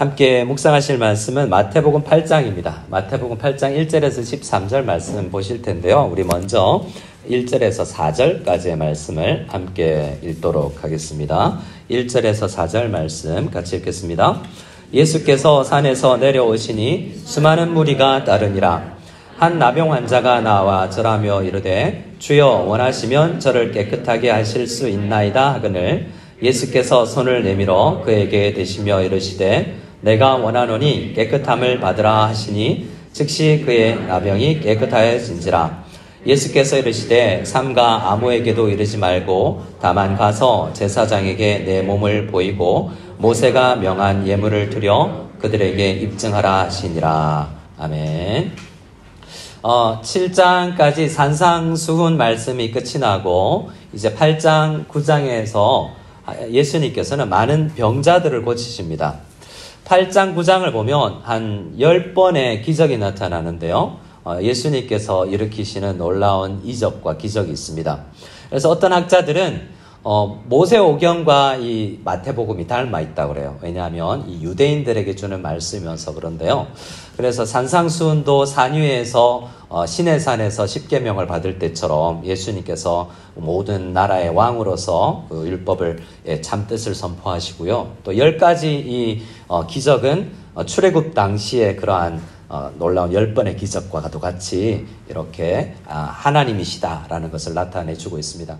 함께 묵상하실 말씀은 마태복음 8장입니다. 마태복음 8장 1절에서 13절 말씀 보실 텐데요. 우리 먼저 1절에서 4절까지의 말씀을 함께 읽도록 하겠습니다. 1절에서 4절 말씀 같이 읽겠습니다. 예수께서 산에서 내려오시니 수많은 무리가 따르니라. 한 나병 환자가 나와 절하며 이르되 주여 원하시면 저를 깨끗하게 하실 수 있나이다 하거늘 예수께서 손을 내밀어 그에게 대시며 이르시되 내가 원하노니 깨끗함을 받으라 하시니 즉시 그의 나병이 깨끗하여진지라. 예수께서 이르시되 삼가 아무에게도 이르지 말고 다만 가서 제사장에게 내 몸을 보이고 모세가 명한 예물을 드려 그들에게 입증하라 하시니라. 아멘. 7장까지 산상수훈 말씀이 끝이 나고 이제 8장 9장에서 예수님께서는 많은 병자들을 고치십니다. 8장 9장을 보면 한 10번의 기적이 나타나는데요. 예수님께서 일으키시는 놀라운 이적과 기적이 있습니다. 그래서 어떤 학자들은 모세오경과 이 마태복음이 닮아 있다고 그래요. 왜냐하면 이 유대인들에게 주는 말씀이면서 그런데요. 그래서 산상수훈도 산 위에서 시내산에서 십계명을 받을 때처럼 예수님께서 모든 나라의 왕으로서 그 율법을 참뜻을 선포하시고요. 또 10가지 이 기적은 출애굽 당시에 그러한 놀라운 10번의 기적과도 같이 이렇게 하나님이시다라는 것을 나타내주고 있습니다.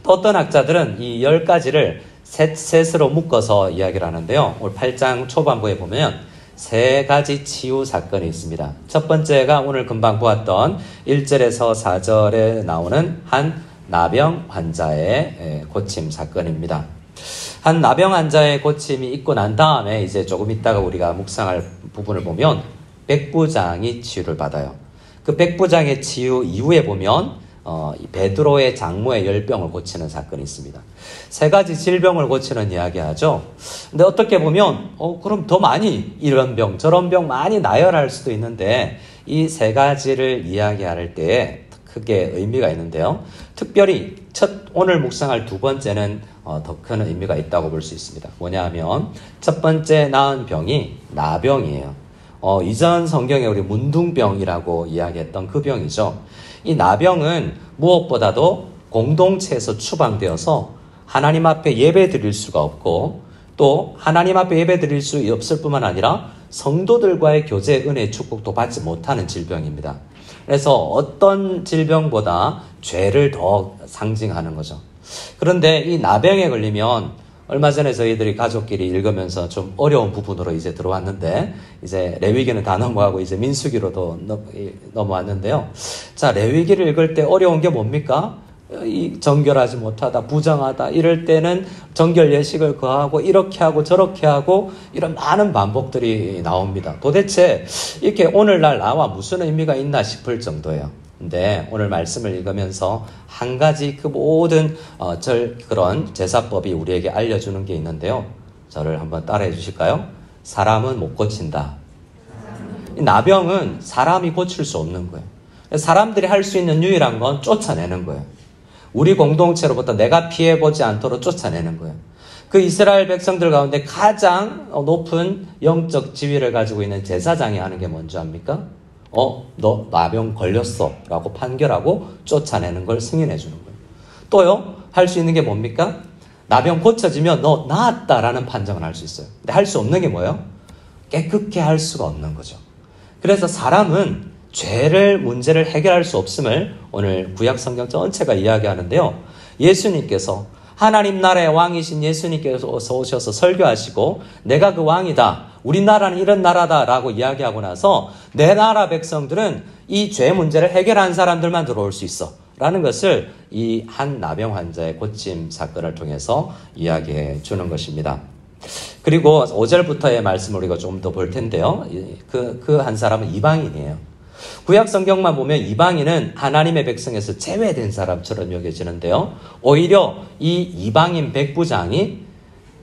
또 어떤 학자들은 이 10가지를 셋으로 묶어서 이야기를 하는데요. 오늘 8장 초반부에 보면 3가지 치유 사건이 있습니다. 첫 번째가 오늘 금방 보았던 1절에서 4절에 나오는 한 나병 환자의 고침 사건입니다. 한 나병 환자의 고침이 있고 난 다음에 이제 조금 있다가 우리가 묵상할 부분을 보면 백부장이 치유를 받아요. 그 백부장의 치유 이후에 보면 베드로의 장모의 열병을 고치는 사건이 있습니다. 3가지 질병을 고치는 이야기하죠. 근데 어떻게 보면 그럼 더 많이 이런 병 저런 병 많이 나열할 수도 있는데 이 3가지를 이야기할 때에 크게 의미가 있는데요. 특별히 오늘 묵상할 2번째는 더 큰 의미가 있다고 볼 수 있습니다. 뭐냐 하면 첫 번째 나은 병이 나병이에요. 이전 성경에 우리 문둥병이라고 이야기했던 그 병이죠. 이 나병은 무엇보다도 공동체에서 추방되어서 하나님 앞에 예배 드릴 수가 없고 또 하나님 앞에 예배 드릴 수 없을 뿐만 아니라 성도들과의 교제, 은혜, 축복도 받지 못하는 질병입니다. 그래서 어떤 질병보다 죄를 더 상징하는 거죠. 그런데 이 나병에 걸리면 얼마 전에 저희들이 가족끼리 읽으면서 좀 어려운 부분으로 이제 들어왔는데 이제 레위기는 다 넘어가고 이제 민수기로도 넘어왔는데요. 자, 레위기를 읽을 때 어려운 게 뭡니까? 이 정결하지 못하다, 부정하다 이럴 때는 정결 예식을 거하고 이렇게 하고 저렇게 하고 이런 많은 반복들이 나옵니다. 도대체 이렇게 오늘날 나와 무슨 의미가 있나 싶을 정도예요. 근데 오늘 말씀을 읽으면서 한 가지 그 모든 그런 제사법이 우리에게 알려주는 게 있는데요. 저를 한번 따라해 주실까요? 사람은 못 고친다. 이 나병은 사람이 고칠 수 없는 거예요. 사람들이 할 수 있는 유일한 건 쫓아내는 거예요. 우리 공동체로부터 내가 피해보지 않도록 쫓아내는 거예요. 그 이스라엘 백성들 가운데 가장 높은 영적 지위를 가지고 있는 제사장이 하는 게 뭔지 압니까? 너 나병 걸렸어 라고 판결하고 쫓아내는 걸 승인해 주는 거예요. 또요, 할 수 있는 게 뭡니까? 나병 고쳐지면 너 나았다라는 판정을 할 수 있어요. 근데 할 수 없는 게 뭐예요? 깨끗게 할 수가 없는 거죠. 그래서 사람은 문제를 해결할 수 없음을 오늘 구약 성경 전체가 이야기하는데요. 예수님께서 하나님 나라의 왕이신 예수님께서 오셔서 설교하시고 내가 그 왕이다. 우리나라는 이런 나라다라고 이야기하고 나서 내 나라 백성들은 이 죄 문제를 해결한 사람들만 들어올 수 있어. 라는 것을 이 한 나병 환자의 고침 사건을 통해서 이야기해 주는 것입니다. 그리고 5절부터의 말씀을 우리가 좀 더 볼 텐데요. 그 한 사람은 이방인이에요. 구약 성경만 보면 이방인은 하나님의 백성에서 제외된 사람처럼 여겨지는데요. 오히려 이 이방인 백부장이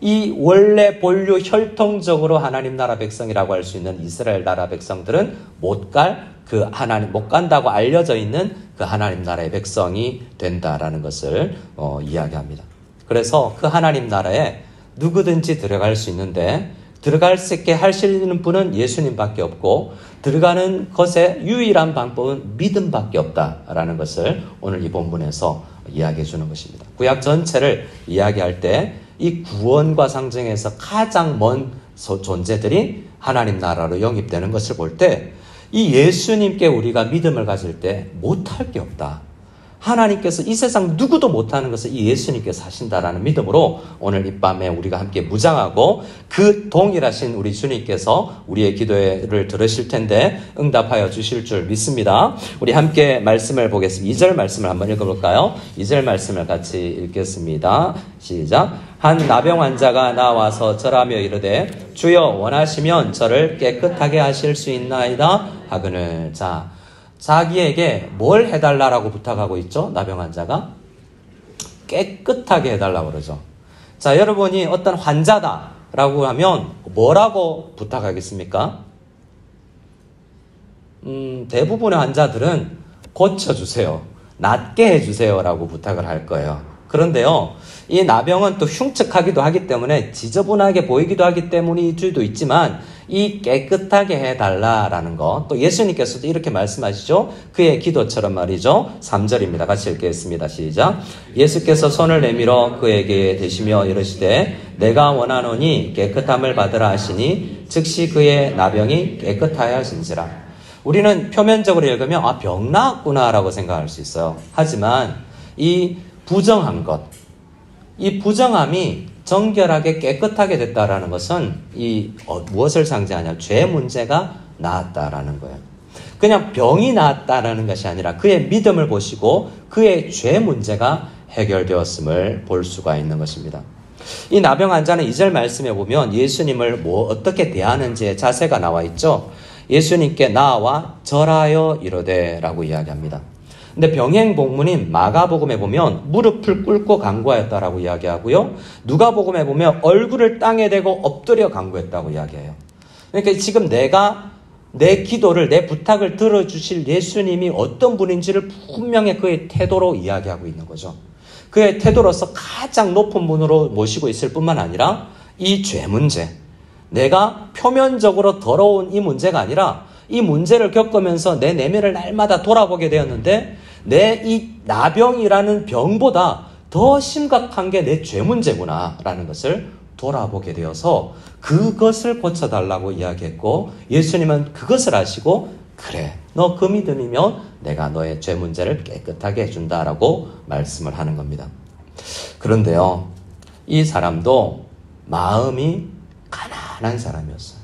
이 원래 본류 혈통적으로 하나님 나라 백성이라고 할 수 있는 이스라엘 나라 백성들은 못 간다고 알려져 있는 그 하나님 나라의 백성이 된다라는 것을 이야기합니다. 그래서 그 하나님 나라에 누구든지 들어갈 수 있는데 들어갈 수 있게 하시는 분은 예수님밖에 없고 들어가는 것의 유일한 방법은 믿음밖에 없다라는 것을 오늘 이 본문에서 이야기해 주는 것입니다. 구약 전체를 이야기할 때 이 구원과 상징에서 가장 먼 존재들이 하나님 나라로 영입되는 것을 볼 때 이 예수님께 우리가 믿음을 가질 때 못할 게 없다. 하나님께서 이 세상 누구도 못하는 것을 이 예수님께서 하신다라는 믿음으로 오늘 이 밤에 우리가 함께 무장하고 그 동일하신 우리 주님께서 우리의 기도를 들으실 텐데 응답하여 주실 줄 믿습니다. 우리 함께 말씀을 보겠습니다. 2절 말씀을 한번 읽어볼까요? 2절 말씀을 같이 읽겠습니다. 시작. 한 나병 환자가 나와서 절하며 이르되 주여 원하시면 저를 깨끗하게 하실 수 있나이다 하거늘. 자기에게 뭘 해달라고 부탁하고 있죠? 나병 환자가 깨끗하게 해달라고 그러죠. 자, 여러분이 어떤 환자다라고 하면 뭐라고 부탁하겠습니까? 대부분의 환자들은 고쳐주세요, 낫게 해주세요라고 부탁을 할 거예요. 그런데요, 이 나병은 또 흉측하기도 하기 때문에 지저분하게 보이기도 하기 때문일 수도 있지만 이 깨끗하게 해달라라는 거, 또 예수님께서도 이렇게 말씀하시죠. 그의 기도처럼 말이죠. 3절입니다. 같이 읽겠습니다. 시작. 예수께서 손을 내밀어 그에게 대시며 이르시되 내가 원하노니 깨끗함을 받으라 하시니 즉시 그의 나병이 깨끗하여진지라. 우리는 표면적으로 읽으면 병 나았구나라고 생각할 수 있어요. 하지만 이 부정한 것, 이 부정함이 정결하게 깨끗하게 됐다라는 것은 무엇을 상징하냐? 죄 문제가 나았다라는 거예요. 그냥 병이 나았다라는 것이 아니라 그의 믿음을 보시고 그의 죄 문제가 해결되었음을 볼 수가 있는 것입니다. 이 나병 환자는 2절 말씀에 보면 예수님을 어떻게 대하는지의 자세가 나와 있죠. 예수님께 나와 절하여 이르되 라고 이야기합니다. 근데 병행 복문인 마가복음에 보면 무릎을 꿇고 간구하였다라고 이야기하고요. 누가복음에 보면 얼굴을 땅에 대고 엎드려 간구했다고 이야기해요. 그러니까 지금 내가 내 기도를, 내 부탁을 들어주실 예수님이 어떤 분인지를 분명히 그의 태도로 이야기하고 있는 거죠. 그의 태도로서 가장 높은 분으로 모시고 있을 뿐만 아니라 이 죄 문제, 내가 표면적으로 더러운 이 문제가 아니라 이 문제를 겪으면서 내 내면을 날마다 돌아보게 되었는데 내 이 나병이라는 병보다 더 심각한 게 내 죄 문제구나라는 것을 돌아보게 되어서 그것을 고쳐달라고 이야기했고 예수님은 그것을 아시고 그래, 너 그 믿음이면 내가 너의 죄 문제를 깨끗하게 해준다라고 말씀을 하는 겁니다. 그런데요, 이 사람도 마음이 가난한 사람이었어요.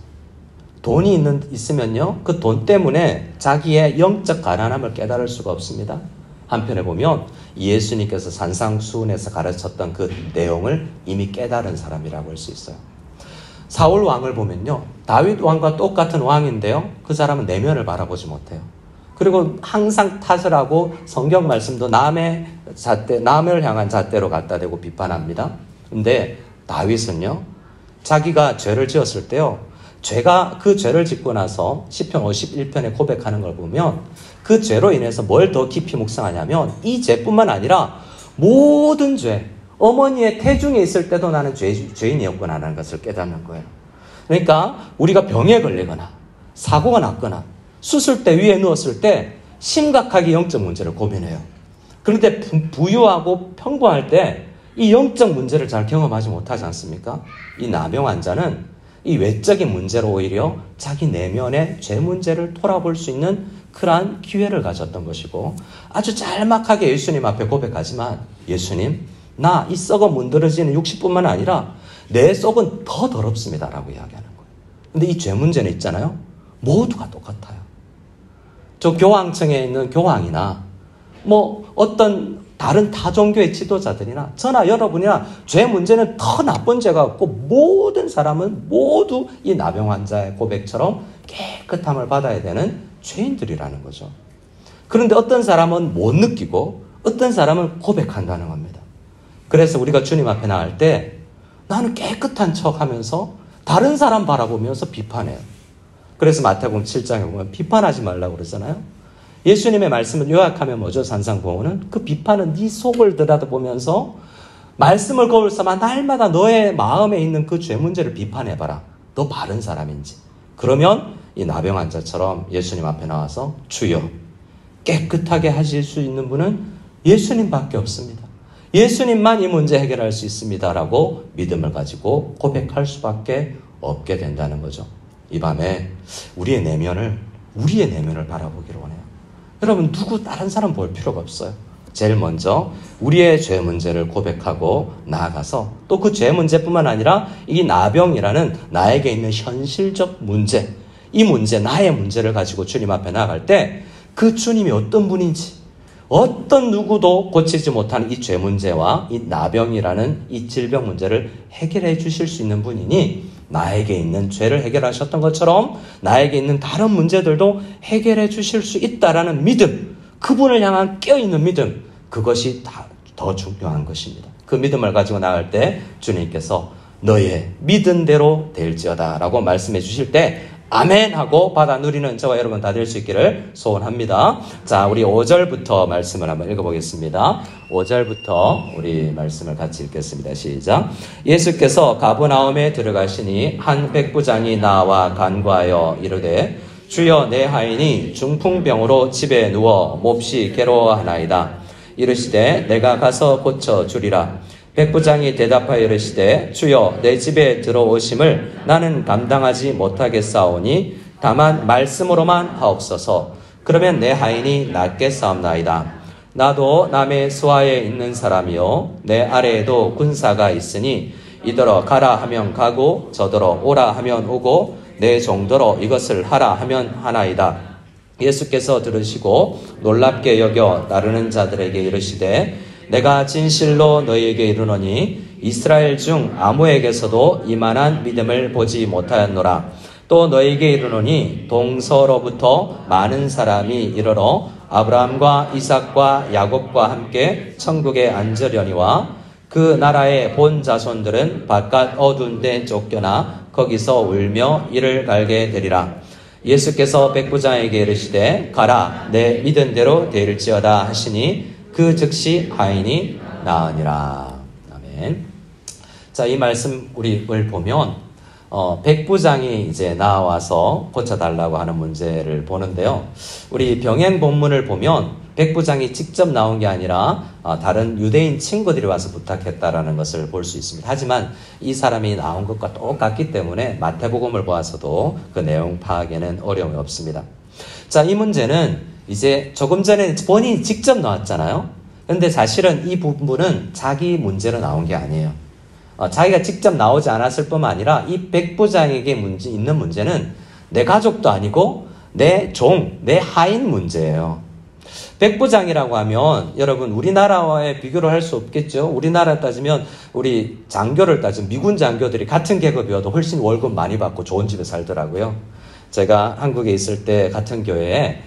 돈이 있으면요, 그 돈 때문에 자기의 영적 가난함을 깨달을 수가 없습니다. 한편에 보면 예수님께서 산상수훈에서 가르쳤던 그 내용을 이미 깨달은 사람이라고 할 수 있어요. 사울 왕을 보면요, 다윗 왕과 똑같은 왕인데요, 그 사람은 내면을 바라보지 못해요. 그리고 항상 탓을 하고 성경 말씀도 남을 향한 잣대로 갖다 대고 비판합니다. 근데 다윗은요, 자기가 죄를 지었을 때요, 그 죄를 짓고 나서 시편 51편에 고백하는 걸 보면 그 죄로 인해서 뭘 더 깊이 묵상하냐면 이 죄뿐만 아니라 모든 죄, 어머니의 태중에 있을 때도 나는 죄인이었구나라는 것을 깨닫는 거예요. 그러니까 우리가 병에 걸리거나 사고가 났거나 수술대 위에 누웠을 때 심각하게 영적 문제를 고민해요. 그런데 부유하고 평범할 때 이 영적 문제를 잘 경험하지 못하지 않습니까? 이 나병 환자는 이 외적인 문제로 오히려 자기 내면의 죄 문제를 돌아볼 수 있는 그러한 기회를 가졌던 것이고 아주 짤막하게 예수님 앞에 고백하지만 예수님, 나 이 썩어 문드러지는 육신뿐만 아니라 내 속은 더 더럽습니다 라고 이야기하는 거예요. 근데 이 죄 문제는 있잖아요, 모두가 똑같아요. 저 교황청에 있는 교황이나 어떤 다른 타 종교의 지도자들이나 저나 여러분이나 죄 문제는 더 나쁜 죄가 없고 모든 사람은 모두 이 나병 환자의 고백처럼 깨끗함을 받아야 되는 죄인들이라는 거죠. 그런데 어떤 사람은 못 느끼고 어떤 사람은 고백한다는 겁니다. 그래서 우리가 주님 앞에 나갈 때 나는 깨끗한 척 하면서 다른 사람 바라보면서 비판해요. 그래서 마태복음 7장에 보면 비판하지 말라고 그러잖아요. 예수님의 말씀을 요약하면 뭐죠? 산상보훈은 그 비판은 네 속을 들여다보면서 말씀을 거울 삼아 날마다 너의 마음에 있는 그 죄 문제를 비판해봐라. 너 바른 사람인지. 그러면 이 나병 환자처럼 예수님 앞에 나와서 주여, 깨끗하게 하실 수 있는 분은 예수님밖에 없습니다. 예수님만 이 문제 해결할 수 있습니다라고 믿음을 가지고 고백할 수밖에 없게 된다는 거죠. 이 밤에 우리의 내면을 바라보기를 원해요. 여러분, 누구 다른 사람 볼 필요가 없어요. 제일 먼저 우리의 죄 문제를 고백하고 나아가서 또 그 죄 문제뿐만 아니라 이 나병이라는 나에게 있는 현실적 문제, 이 문제, 나의 문제를 가지고 주님 앞에 나아갈 때 그 주님이 어떤 분인지, 어떤 누구도 고치지 못하는 이 죄 문제와 이 나병이라는 이 질병 문제를 해결해 주실 수 있는 분이니 나에게 있는 죄를 해결하셨던 것처럼 나에게 있는 다른 문제들도 해결해 주실 수 있다라는 믿음, 그분을 향한 깨어있는 믿음, 그것이 더 중요한 것입니다. 그 믿음을 가지고 나갈 때 주님께서 너의 믿은 대로 될지어다 라고 말씀해 주실 때 아멘 하고 받아 누리는 저와 여러분 다 될 수 있기를 소원합니다. 자, 우리 5절부터 말씀을 한번 읽어보겠습니다. 5절부터 우리 말씀을 같이 읽겠습니다. 시작. 예수께서 가버나움에 들어가시니 한 백부장이 나와 간구하여 이르되 주여, 내 하인이 중풍병으로 집에 누워 몹시 괴로워하나이다. 이르시되 내가 가서 고쳐주리라. 백부장이 대답하여 이르시되 주여, 내 집에 들어오심을 나는 감당하지 못하겠사오니 다만 말씀으로만 하옵소서. 그러면 내 하인이 낫겠사옵나이다. 나도 남의 수하에 있는 사람이요 내 아래에도 군사가 있으니 이더러 가라 하면 가고 저더러 오라 하면 오고 내 정도로 이것을 하라 하면 하나이다. 예수께서 들으시고 놀랍게 여겨 따르는 자들에게 이르시되 내가 진실로 너희에게 이르노니 이스라엘 중 아무에게서도 이만한 믿음을 보지 못하였노라. 또 너희에게 이르노니 동서로부터 많은 사람이 이르러 아브라함과 이삭과 야곱과 함께 천국에 앉으려니와 그 나라의 본 자손들은 바깥 어두운 데 쫓겨나 거기서 울며 이를 갈게 되리라. 예수께서 백부장에게 이르시되 가라, 내 믿은 대로 되일지어다 하시니 그 즉시 하인이 나으니라. 아멘. 자, 이 말씀 우리를 보면 백부장이 이제 나와서 고쳐달라고 하는 문제를 보는데요. 우리 병행 본문을 보면 백부장이 직접 나온 게 아니라 다른 유대인 친구들이 와서 부탁했다라는 것을 볼 수 있습니다. 하지만 이 사람이 나온 것과 똑같기 때문에 마태복음을 보아서도 그 내용 파악에는 어려움이 없습니다. 자, 이 문제는 이제 조금 전에 본인이 직접 나왔잖아요. 그런데 사실은 이 부분은 자기 문제로 나온 게 아니에요. 자기가 직접 나오지 않았을 뿐만 아니라 이 백부장에게 있는 문제는 내 가족도 아니고 내 종, 내 하인 문제예요. 백부장이라고 하면 여러분 우리나라와의 비교를 할 수 없겠죠. 우리나라 따지면 우리 장교를 따지면 미군 장교들이 같은 계급이어도 훨씬 월급 많이 받고 좋은 집에 살더라고요. 제가 한국에 있을 때 같은 교회에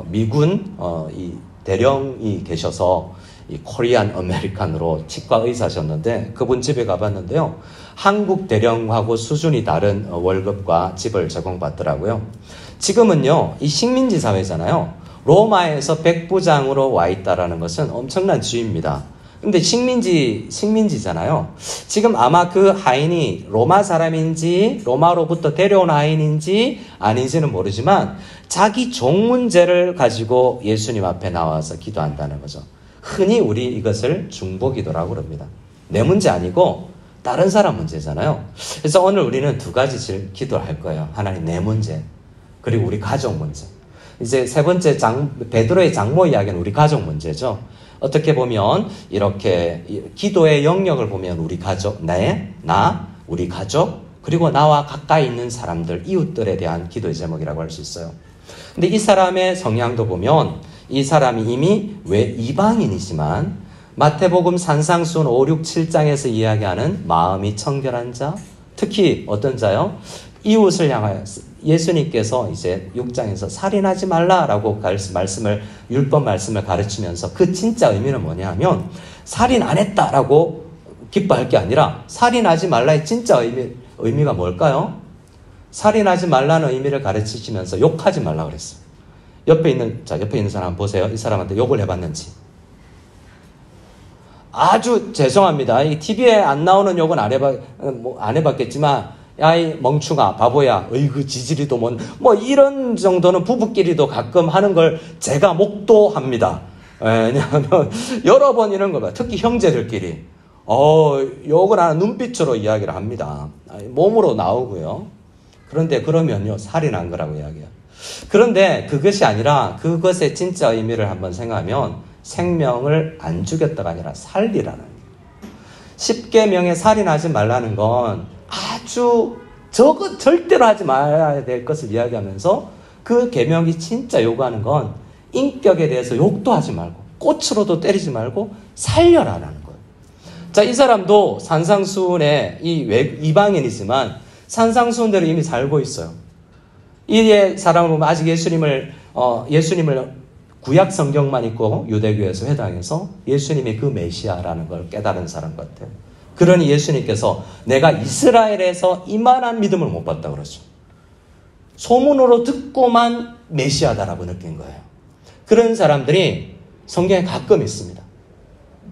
미군 이 대령이 계셔서 이 코리안 아메리칸으로 치과 의사셨는데 그분 집에 가봤는데요. 한국 대령하고 수준이 다른 월급과 집을 제공받더라고요. 지금은요, 이 식민지 사회잖아요. 로마에서 백부장으로 와 있다라는 것은 엄청난 지위입니다. 근데 식민지잖아요. 지금 아마 그 하인이 로마 사람인지 로마로부터 데려온 하인인지 아닌지는 모르지만 자기 종 문제를 가지고 예수님 앞에 나와서 기도한다는 거죠. 흔히 우리 이것을 중보기도라고 그럽니다. 내 문제 아니고 다른 사람 문제잖아요. 그래서 오늘 우리는 두 가지 기도를 할 거예요. 하나님, 내 문제, 그리고 우리 가족 문제. 이제 세 번째 베드로의 장모 이야기는 우리 가족 문제죠. 어떻게 보면 이렇게 기도의 영역을 보면 우리 가족, 우리 가족, 그리고 나와 가까이 있는 사람들, 이웃들에 대한 기도의 제목이라고 할 수 있어요. 근데 이 사람의 성향도 보면 이 사람이 이미 왜 이방인이지만 마태복음 산상수훈 5, 6, 7장에서 이야기하는 마음이 청결한 자, 특히 어떤 자요? 이웃을 향하여 예수님께서 이제 6장에서 살인하지 말라라고 율법 말씀을 가르치면서 그 진짜 의미는 뭐냐 하면 살인 안 했다라고 기뻐할 게 아니라 살인하지 말라의 진짜 의미가 뭘까요? 살인하지 말라는 의미를 가르치시면서 욕하지 말라 그랬어요. 옆에 있는 사람 한번 보세요. 이 사람한테 욕을 해봤는지. 아주 죄송합니다. 이 TV에 안 나오는 욕은 안 해봤겠지만 야이 멍충아 바보야 어이구 지지리도 뭐 이런 정도는 부부끼리도 가끔 하는 걸 제가 목도합니다. 왜냐하면 여러 번 이런 거 봐요. 특히 형제들끼리 욕을 하는 눈빛으로 이야기를 합니다. 몸으로 나오고요. 그런데 그러면요 살인한 거라고 이야기해요. 그런데 그것이 아니라 그것의 진짜 의미를 한번 생각하면 생명을 안 죽였다가 아니라 살리라는 거예요. 10계명에 살인하지 말라는 건 아주 저거 절대로 하지 말아야 될 것을 이야기하면서 그 계명이 진짜 요구하는 건 인격에 대해서 욕도 하지 말고 꽃으로도 때리지 말고 살려라라는 거예요. 자, 이 사람도 산상수훈의 이방인이지만 산상수훈대로 이미 살고 있어요. 이 사람을 보면 아직 예수님을 구약 성경만 읽고 유대교에서 회당해서 예수님이 그 메시아라는 걸 깨달은 사람 같아요. 그러니 예수님께서 내가 이스라엘에서 이만한 믿음을 못 봤다 그러죠. 소문으로 듣고만 메시아다라고 느낀 거예요. 그런 사람들이 성경에 가끔 있습니다.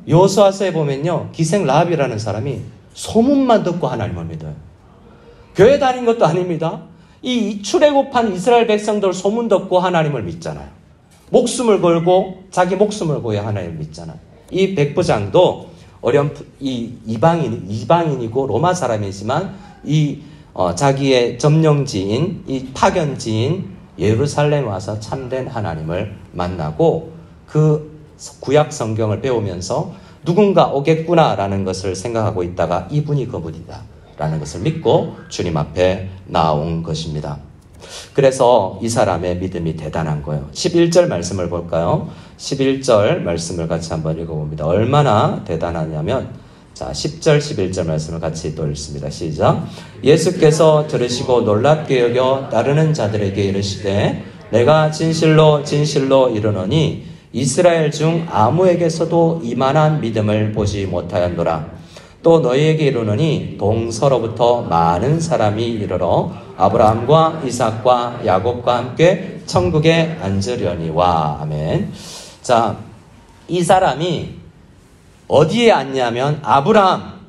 여호수아서에 보면요, 기생 라합이라는 사람이 소문만 듣고 하나님을 믿어요. 교회 다닌 것도 아닙니다. 이 출애굽한 이스라엘 백성들 소문 듣고 하나님을 믿잖아요. 목숨을 걸고 자기 목숨을 걸고 하나님을 믿잖아요. 이 백부장도 이방인이고 로마 사람이지만 자기의 점령지인 이 파견지인 예루살렘에 와서 참된 하나님을 만나고 그 구약 성경을 배우면서 누군가 오겠구나라는 것을 생각하고 있다가 이분이 그분이다 라는 것을 믿고 주님 앞에 나온 것입니다. 그래서 이 사람의 믿음이 대단한 거예요. 11절 말씀을 볼까요? 11절 말씀을 같이 한번 읽어봅니다. 얼마나 대단하냐면, 자, 10절, 11절 말씀을 같이 또 읽습니다. 시작. 예수께서 들으시고 놀랍게 여겨 따르는 자들에게 이르시되, 내가 진실로 진실로 이르노니 이스라엘 중 아무에게서도 이만한 믿음을 보지 못하였노라. 또 너희에게 이르노니 동서로부터 많은 사람이 이르러 아브라함과 이삭과 야곱과 함께 천국에 앉으려니와. 아멘. 자, 이 사람이 어디에 앉냐면 아브라함,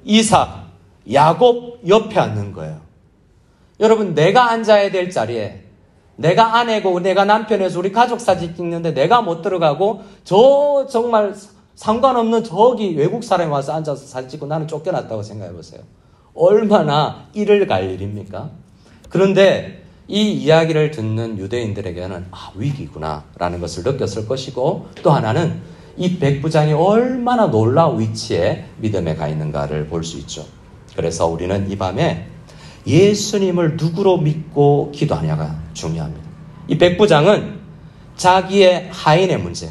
이삭, 야곱 옆에 앉는 거예요. 여러분, 내가 앉아야 될 자리에 내가 아내고 내가 남편에서 우리 가족 사진 찍는데 내가 못 들어가고 저 정말 상관없는 저기 외국 사람이 와서 앉아서 사진 찍고 나는 쫓겨났다고 생각해 보세요. 얼마나 이를 갈 일입니까? 그런데 이 이야기를 듣는 유대인들에게는 위기구나 라는 것을 느꼈을 것이고, 또 하나는 이 백부장이 얼마나 놀라운 위치에 믿음에 가 있는가를 볼 수 있죠. 그래서 우리는 이 밤에 예수님을 누구로 믿고 기도하냐가 중요합니다. 이 백부장은 자기의 하인의 문제,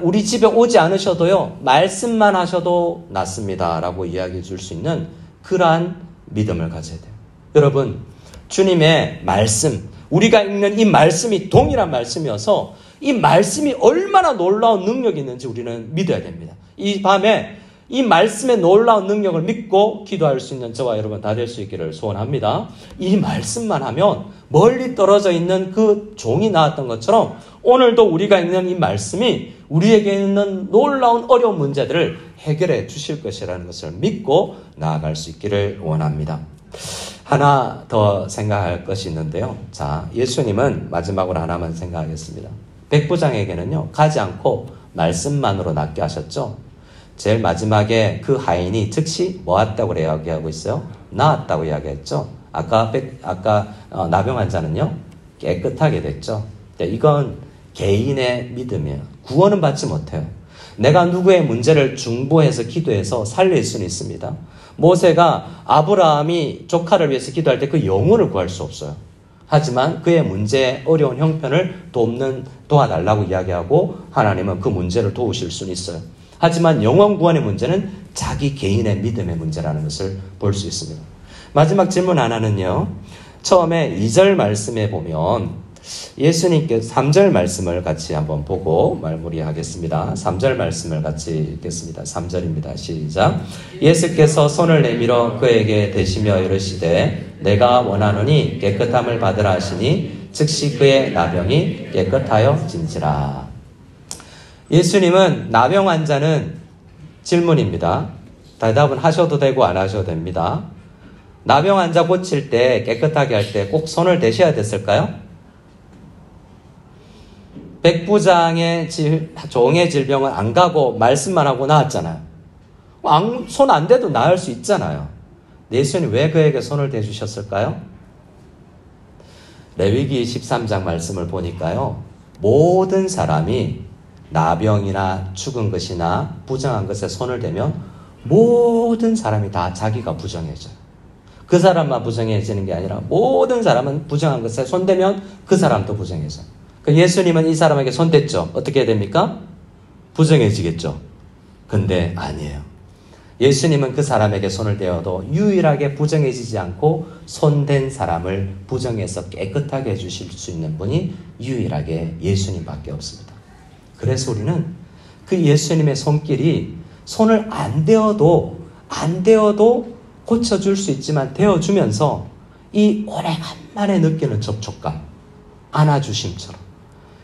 우리 집에 오지 않으셔도요, 말씀만 하셔도 낫습니다 라고 이야기해 줄 수 있는 그러한 믿음을 가져야 돼요. 여러분, 주님의 말씀, 우리가 읽는 이 말씀이 동일한 말씀이어서 이 말씀이 얼마나 놀라운 능력이 있는지 우리는 믿어야 됩니다. 이 밤에 이 말씀의 놀라운 능력을 믿고 기도할 수 있는 저와 여러분 다 될 수 있기를 소원합니다. 이 말씀만 하면 멀리 떨어져 있는 그 종이 나왔던 것처럼 오늘도 우리가 읽는 이 말씀이 우리에게 있는 놀라운 어려운 문제들을 해결해 주실 것이라는 것을 믿고 나아갈 수 있기를 원합니다. 하나 더 생각할 것이 있는데요. 자, 예수님은 마지막으로 하나만 생각하겠습니다. 백부장에게는요, 가지 않고 말씀만으로 낫게 하셨죠. 제일 마지막에 그 하인이 즉시 뭐 왔다고 이야기하고 있어요? 나았다고 이야기했죠. 아까 나병 환자는요, 깨끗하게 됐죠. 이건 개인의 믿음이에요. 구원은 받지 못해요. 내가 누구의 문제를 중보해서 기도해서 살릴 수는 있습니다. 모세가 아브라함이 조카를 위해서 기도할 때 그 영혼을 구할 수 없어요. 하지만 그의 문제의 어려운 형편을 도와달라고 이야기하고 하나님은 그 문제를 도우실 수는 있어요. 하지만 영혼 구원의 문제는 자기 개인의 믿음의 문제라는 것을 볼 수 있습니다. 마지막 질문 하나는요. 처음에 2절 말씀에 보면 예수님께서 3절 말씀을 같이 한번 보고 마무리하겠습니다. 3절 말씀을 같이 읽겠습니다. 3절입니다. 시작. 예수께서 손을 내밀어 그에게 대시며 이르시되 내가 원하노니 깨끗함을 받으라 하시니 즉시 그의 나병이 깨끗하여진지라. 예수님은 나병 환자는 질문입니다. 대답은 하셔도 되고 안 하셔도 됩니다. 나병 환자 고칠 때, 깨끗하게 할 때 꼭 손을 대셔야 됐을까요? 백부장의 종의 질병은 안 가고 말씀만 하고 나았잖아요. 손 안 대도 나을 수 있잖아요. 예수님이 왜 그에게 손을 대주셨을까요? 레위기 13장 말씀을 보니까요. 모든 사람이 나병이나 죽은 것이나 부정한 것에 손을 대면 모든 사람이 다 자기가 부정해져요. 그 사람만 부정해지는 게 아니라 모든 사람은 부정한 것에 손대면 그 사람도 부정해져요. 예수님은 이 사람에게 손댔죠. 어떻게 해야 됩니까? 부정해지겠죠. 근데 아니에요. 예수님은 그 사람에게 손을 대어도 유일하게 부정해지지 않고 손댄 사람을 부정해서 깨끗하게 해주실 수 있는 분이 유일하게 예수님밖에 없습니다. 그래서 우리는 그 예수님의 손길이 손을 안 대어도 고쳐줄 수 있지만 대어주면서 이 오래간만에 느끼는 접촉감, 안아주심처럼.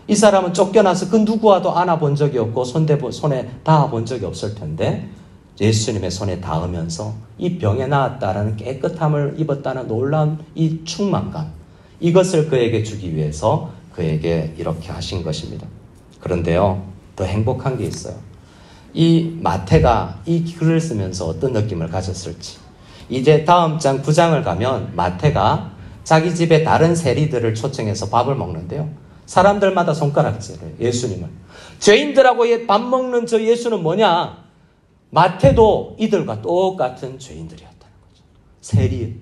이 사람은 쫓겨나서 그 누구와도 안아본 적이 없고 손에 닿아본 적이 없을 텐데 예수님의 손에 닿으면서 이 병에 나았다라는 깨끗함을 입었다는 놀라운 이 충만감, 이것을 그에게 주기 위해서 그에게 이렇게 하신 것입니다. 그런데요, 더 행복한 게 있어요. 이 마태가 이 글을 쓰면서 어떤 느낌을 가졌을지. 이제 다음 장 9장을 가면 마태가 자기 집에 다른 세리들을 초청해서 밥을 먹는데요. 사람들마다 손가락질을, 예수님을. 죄인들하고 밥 먹는 저 예수는 뭐냐? 마태도 이들과 똑같은 죄인들이었다는 거죠.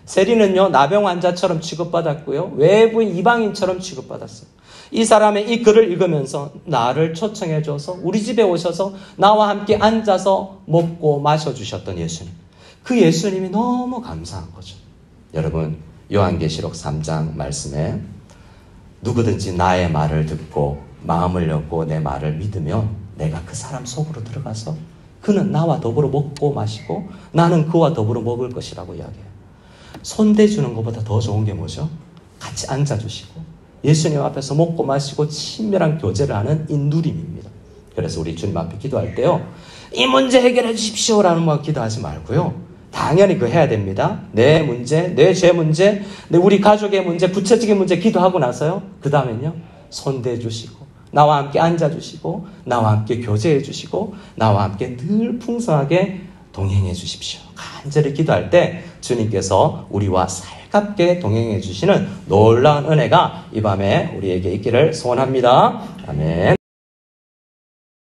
세리는요, 나병 환자처럼 취급받았고요. 외부인 이방인처럼 취급받았어요. 이 사람의 이 글을 읽으면서 나를 초청해줘서 우리 집에 오셔서 나와 함께 앉아서 먹고 마셔주셨던 예수님. 그 예수님이 너무 감사한 거죠. 여러분, 요한계시록 3장 말씀에 누구든지 나의 말을 듣고 마음을 열고 내 말을 믿으면 내가 그 사람 속으로 들어가서 그는 나와 더불어 먹고 마시고 나는 그와 더불어 먹을 것이라고 이야기해요. 손대주는 것보다 더 좋은 게 뭐죠? 같이 앉아주시고 예수님 앞에서 먹고 마시고 친밀한 교제를 하는 이 누림입니다. 그래서 우리 주님 앞에 기도할 때요, 이 문제 해결해 주십시오라는 말 기도하지 말고요, 당연히 그거 해야 됩니다. 내 문제, 내 죄 문제, 우리 가족의 문제, 부처적인 문제 기도하고 나서요, 그 다음엔요, 손대주시고 나와 함께 앉아주시고 나와 함께 교제해 주시고 나와 함께 늘 풍성하게 동행해 주십시오. 간절히 기도할 때 주님께서 우리와 살갑게 동행해 주시는 놀라운 은혜가 이 밤에 우리에게 있기를 소원합니다. 아멘.